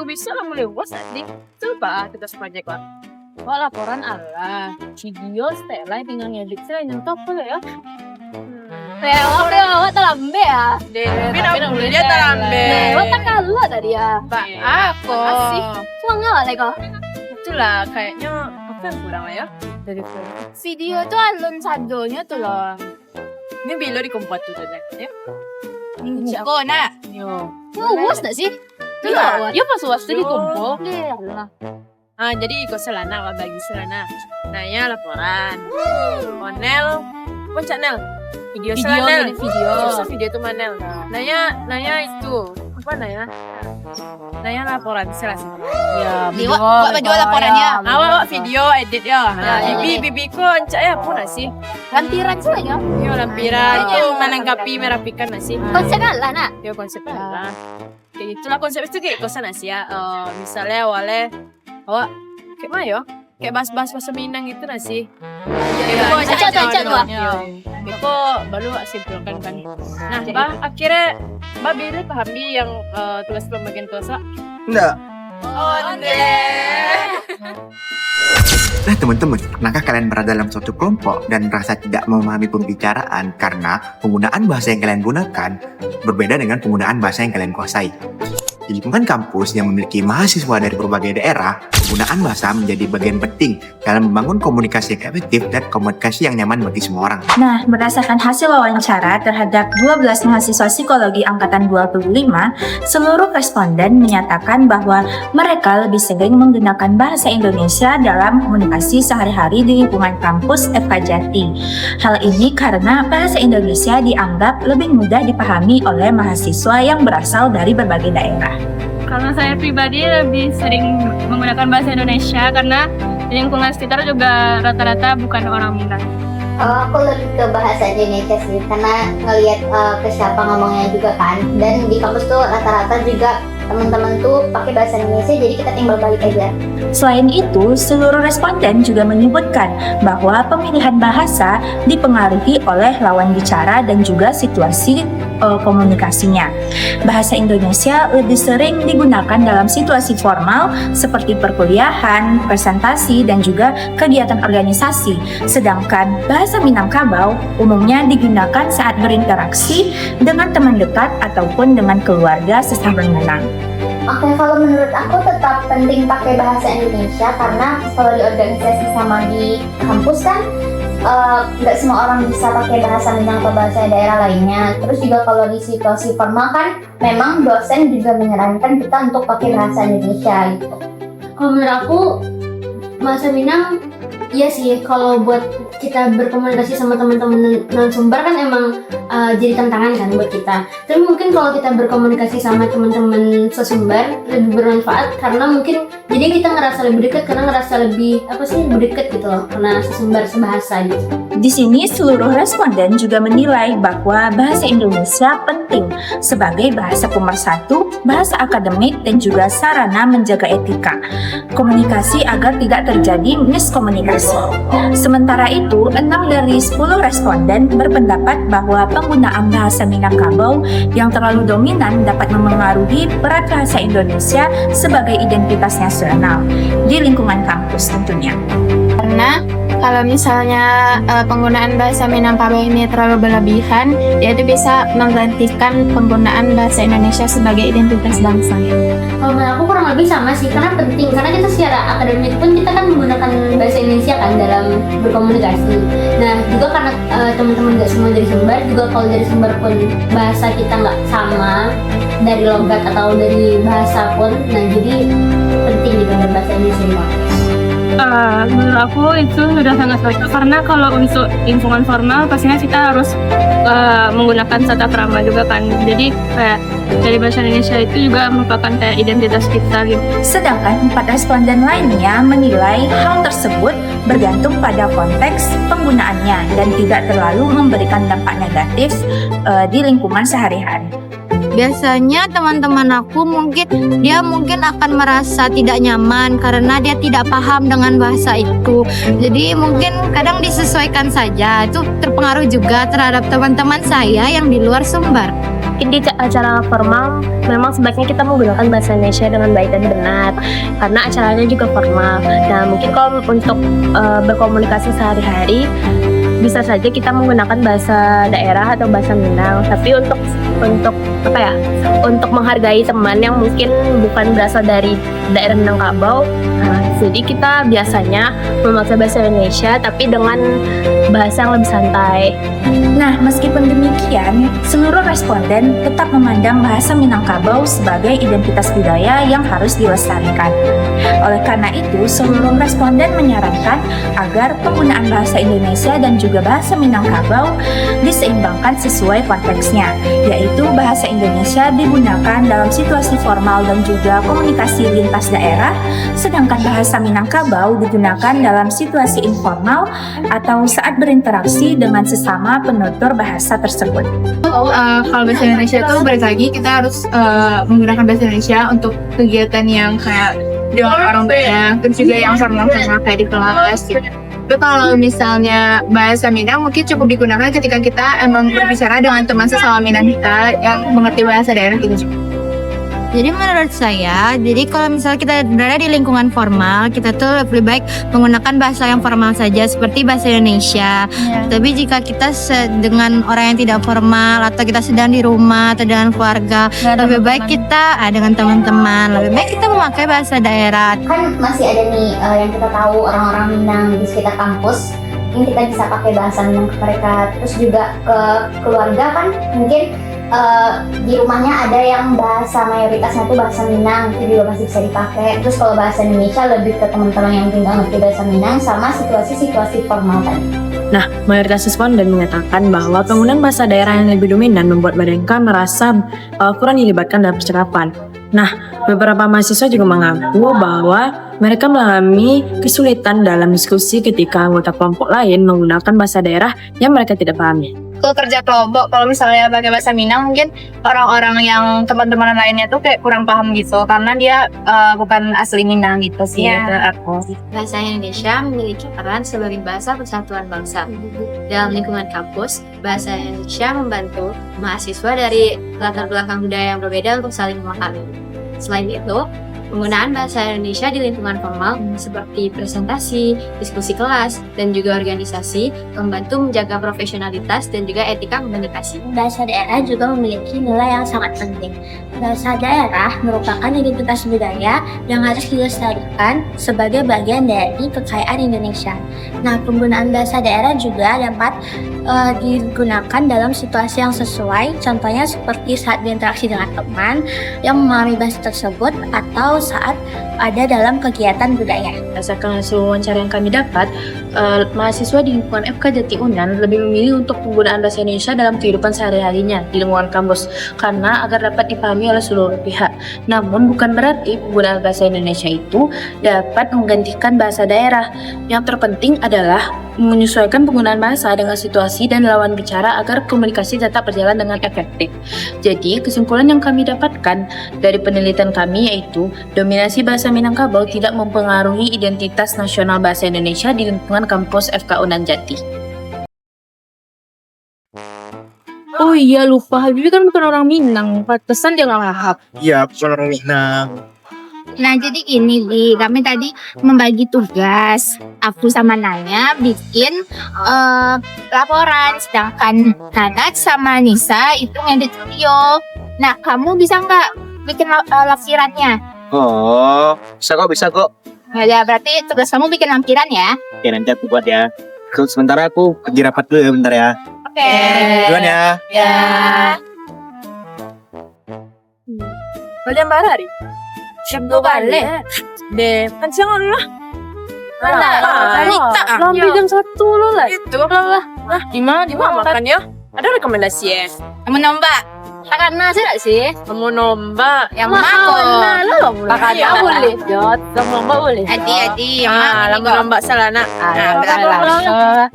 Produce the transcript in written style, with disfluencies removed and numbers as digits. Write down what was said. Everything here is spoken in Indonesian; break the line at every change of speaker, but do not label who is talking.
juga bisa lah mulai was tadi. Coba tugas proyek lah.
Wah laporan Allah, video Stella tinggal ngedit saya nyentuh apa ya? Tapi awak terlambat ya.
Tapi nak boleh dia terlambat.
Awak tak kalah tadi ya.
Pak, aku.
Asik. Cuma nggak lagi kok.
Itulah kayaknya apa yang kurang lah ya dari film.
Video tuh alun sadonya tuh loh.
Ini bila di komputer tuh tadi ya.
Kok nak?
Yo.
Was tak sih?
Iya, ya pas was tuh di kompo.
Iya.
Jadi ikut selana lah bagi selana. Nanya laporan. Onel, kocak Nel. Video selana. Susah video itu Manel. Nanya itu apa nanya? Nanya laporan selasa.
Ya, buat baju laporannya.
Awak video edit ya. Bibi ko ancak ya pun sih.
Lampiran semuanya.
Yo lampiran itu menanggapi merapikan nasi.
Konsep lah nak.
Yo konsep lah. Kayak itulah konsep itu kayak kosan nasi ya. Misalnya awalnya awak kayak mana ya? Kayak bahas-bahas bahasa Minang gitu nasi.
Acak tuh.
Itu baru simpulkan kan. Nah, akhirnya Billy pahami yang tugas pembagian tugas.
Enggak.
Oh, enggak.
Nah teman-teman, pernahkah kalian berada dalam suatu kelompok dan merasa tidak memahami pembicaraan karena penggunaan bahasa yang kalian gunakan berbeda dengan penggunaan bahasa yang kalian kuasai? Di lingkungan kampus yang memiliki mahasiswa dari berbagai daerah, penggunaan bahasa menjadi bagian penting dalam membangun komunikasi yang efektif dan komunikasi yang nyaman bagi semua orang.
Nah, berdasarkan hasil wawancara terhadap 12 mahasiswa psikologi angkatan 25, seluruh responden menyatakan bahwa mereka lebih sering menggunakan bahasa Indonesia dalam komunikasi sehari-hari di lingkungan kampus FKJati. Hal ini karena bahasa Indonesia dianggap lebih mudah dipahami oleh mahasiswa yang berasal dari berbagai daerah.
Kalau saya pribadi lebih sering menggunakan bahasa Indonesia karena di lingkungan sekitar juga rata-rata bukan orang Minang.
Aku lebih ke bahasa Indonesia sih, karena ngelihat ke siapa ngomongnya juga kan. Dan di kampus tuh rata-rata juga teman-teman tuh pakai bahasa Indonesia, jadi kita tinggal balik aja.
Selain itu, seluruh responden juga menyebutkan bahwa pemilihan bahasa dipengaruhi oleh lawan bicara dan juga situasi komunikasinya. Bahasa Indonesia lebih sering digunakan dalam situasi formal seperti perkuliahan, presentasi, dan juga kegiatan organisasi. Sedangkan bahasa Minangkabau umumnya digunakan saat berinteraksi dengan teman dekat ataupun dengan keluarga sesama Minang.
Oke, kalau menurut aku tetap penting pakai bahasa Indonesia karena kalau di organisasi sama di kampus kan nggak semua orang bisa pakai bahasa Minang atau bahasa daerah lainnya. Terus juga kalau di situasi formal kan memang dosen juga menyarankan kita untuk pakai bahasa Indonesia gitu.
Kalau menurut aku bahasa Minang iya sih, kalau buat kita berkomunikasi sama teman-teman narasumber kan emang jadi tantangan kan buat kita. Tapi mungkin kalau kita berkomunikasi sama teman-teman sesumber lebih bermanfaat karena mungkin jadi kita ngerasa lebih dekat karena ngerasa lebih lebih dekat gitu loh karena sesumber sebahasa gitu.
Di sini seluruh responden juga menilai bahwa bahasa Indonesia penting sebagai bahasa pemersatu, bahasa akademik, dan juga sarana menjaga etika komunikasi agar tidak terjadi miskomunikasi. Sementara itu, 6 dari 10 responden berpendapat bahwa penggunaan bahasa Minangkabau yang terlalu dominan dapat memengaruhi peran bahasa Indonesia sebagai identitas nasional di lingkungan kampus tentunya.
Karena kalau misalnya penggunaan bahasa Minangkabau ini terlalu berlebihan, yaitu bisa menggantikan penggunaan bahasa Indonesia sebagai identitas bangsa.
Kalau menurut aku kurang lebih sama sih, karena penting, karena kita secara akademik pun kita kan menggunakan bahasa Indonesia kan dalam berkomunikasi. Nah juga karena teman-teman nggak semua dari sumber, juga kalau dari sumber pun bahasa kita nggak sama dari logat atau dari bahasa pun, nah jadi penting juga berbahasa Indonesia.
Menurut aku itu sudah sangat baik karena kalau untuk lingkungan formal pastinya kita harus menggunakan tata krama juga kan, jadi kayak dari bahasa Indonesia itu juga merupakan kayak identitas kita gitu.
Sedangkan 4 responden lainnya menilai hal tersebut bergantung pada konteks penggunaannya dan tidak terlalu memberikan dampak negatif di lingkungan sehari-hari.
Biasanya teman-teman aku mungkin akan merasa tidak nyaman karena dia tidak paham dengan bahasa itu. Jadi mungkin kadang disesuaikan saja. Itu terpengaruh juga terhadap teman-teman saya yang di luar sumber.
mungkin di acara formal memang sebaiknya kita menggunakan bahasa Indonesia dengan baik dan benar karena acaranya juga formal. Nah mungkin kalau untuk berkomunikasi sehari-hari bisa saja kita menggunakan bahasa daerah atau bahasa Minang, tapi untuk apa ya, untuk menghargai teman yang mungkin bukan berasal dari daerah Minangkabau, nah, jadi kita biasanya memakai bahasa Indonesia tapi dengan bahasa yang lebih santai.
Nah, meskipun demikian, seluruh responden tetap memandang bahasa Minangkabau sebagai identitas budaya yang harus dilestarikan. Oleh karena itu, seluruh responden menyarankan agar penggunaan bahasa Indonesia dan juga bahasa Minangkabau diseimbangkan sesuai konteksnya, yaitu bahasa Indonesia digunakan dalam situasi formal dan juga komunikasi lintas daerah, sedangkan bahasa Minangkabau digunakan dalam situasi informal atau saat berinteraksi dengan sesama penutur bahasa tersebut.
Kalau bahasa Indonesia tuh balik lagi kita harus menggunakan bahasa Indonesia untuk kegiatan yang kayak dengan orang banyak, terus juga yang formal-formal kayak di kelas gitu. Tapi kalau misalnya bahasa Minang mungkin cukup digunakan ketika kita emang berbicara dengan teman sesama Minang kita yang mengerti bahasa daerah gitu juga.
Jadi menurut saya, jadi kalau misalnya kita berada di lingkungan formal, kita tuh lebih baik menggunakan bahasa yang formal saja seperti bahasa Indonesia. Tapi jika kita dengan orang yang tidak formal atau kita sedang di rumah atau dengan keluarga, lebih baik kita dengan teman-teman, lebih baik kita memakai bahasa daerah.
Kan masih ada nih yang kita tahu orang-orang Minang di sekitar kampus, mungkin kita bisa pakai bahasa Minang ke mereka. Terus juga ke keluarga kan mungkin di rumahnya ada yang bahasa mayoritasnya itu bahasa Minang, itu juga masih bisa dipakai. Terus kalau bahasa Indonesia lebih ke teman-teman yang tinggal ngerti bahasa Minang sama situasi-situasi formal tadi.
Nah, mayoritas responden mengatakan bahwa penggunaan bahasa daerah yang lebih dominan membuat mereka merasa kurang dilibatkan dalam percakapan. Nah, beberapa mahasiswa juga mengaku bahwa mereka mengalami kesulitan dalam diskusi ketika anggota kelompok lain menggunakan bahasa daerah yang mereka tidak pahami.
Kalau kerja kelompok, kalau misalnya pakai bahasa Minang, mungkin orang-orang yang teman-teman lainnya tuh kayak kurang paham gitu, karena dia bukan asli Minang gitu sih.
Bahasa Indonesia memiliki peran sebagai bahasa persatuan bangsa. Dalam lingkungan kampus, bahasa Indonesia membantu mahasiswa dari latar belakang budaya yang berbeda untuk saling memahami. Selain itu, penggunaan bahasa Indonesia di lingkungan formal seperti presentasi, diskusi kelas, dan juga organisasi membantu menjaga profesionalitas dan juga etika komunikasi.
Bahasa daerah juga memiliki nilai yang sangat penting. Bahasa daerah merupakan identitas budaya yang harus dilestarikan sebagai bagian dari kekayaan Indonesia. Nah, penggunaan bahasa daerah juga dapat digunakan dalam situasi yang sesuai, contohnya seperti saat berinteraksi dengan teman yang memahami bahasa tersebut atau saat ada dalam kegiatan budaya.
Berdasarkan hasil wawancara yang kami dapat, mahasiswa di lingkungan FK Jati Unan lebih memilih untuk penggunaan bahasa Indonesia dalam kehidupan sehari-harinya di lingkungan kampus karena agar dapat dipahami oleh seluruh pihak. Namun bukan berarti penggunaan bahasa Indonesia itu dapat menggantikan bahasa daerah. Yang terpenting adalah menyesuaikan penggunaan bahasa dengan situasi dan lawan bicara agar komunikasi tetap berjalan dengan efektif. Jadi, kesimpulan yang kami dapatkan dari penelitian kami yaitu dominasi bahasa Minangkabau tidak mempengaruhi identitas nasional bahasa Indonesia di lingkungan kampus FK Unan Jati.
Oh iya, lupa. Habibie kan bukan orang Minang. Pantesan dia nggak paham.
Iya, bukan orang Minang.
Nah, jadi gini, Bi. Kami tadi membagi tugas. Aku sama Naya bikin laporan. Sedangkan Nanat sama Nisa itu ngedit video. Nah, kamu bisa nggak bikin lampirannya?
Oh, bisa kok.
Ya, berarti tugas kamu bikin lampiran ya?
Oke, nanti aku buat ya. Sementara aku pergi rapat dulu ya, bentar ya.
Oke.
Duluan ya.
Ya.
Kalian barari? Siap dua balik. Deh, kan siang lah. Lampi jam 1 lo lah. Itu lah. Nah, di mana makan ya? Ada rekomendasi ya?
Kamu nombak? Makan nasi nggak sih?
Kamu nombak
Yang mana?
lo makan boleh, Jod. Kamu nombak boleh.
Adi, yang
Ah,
mana?
nombak salah nak.
Ah,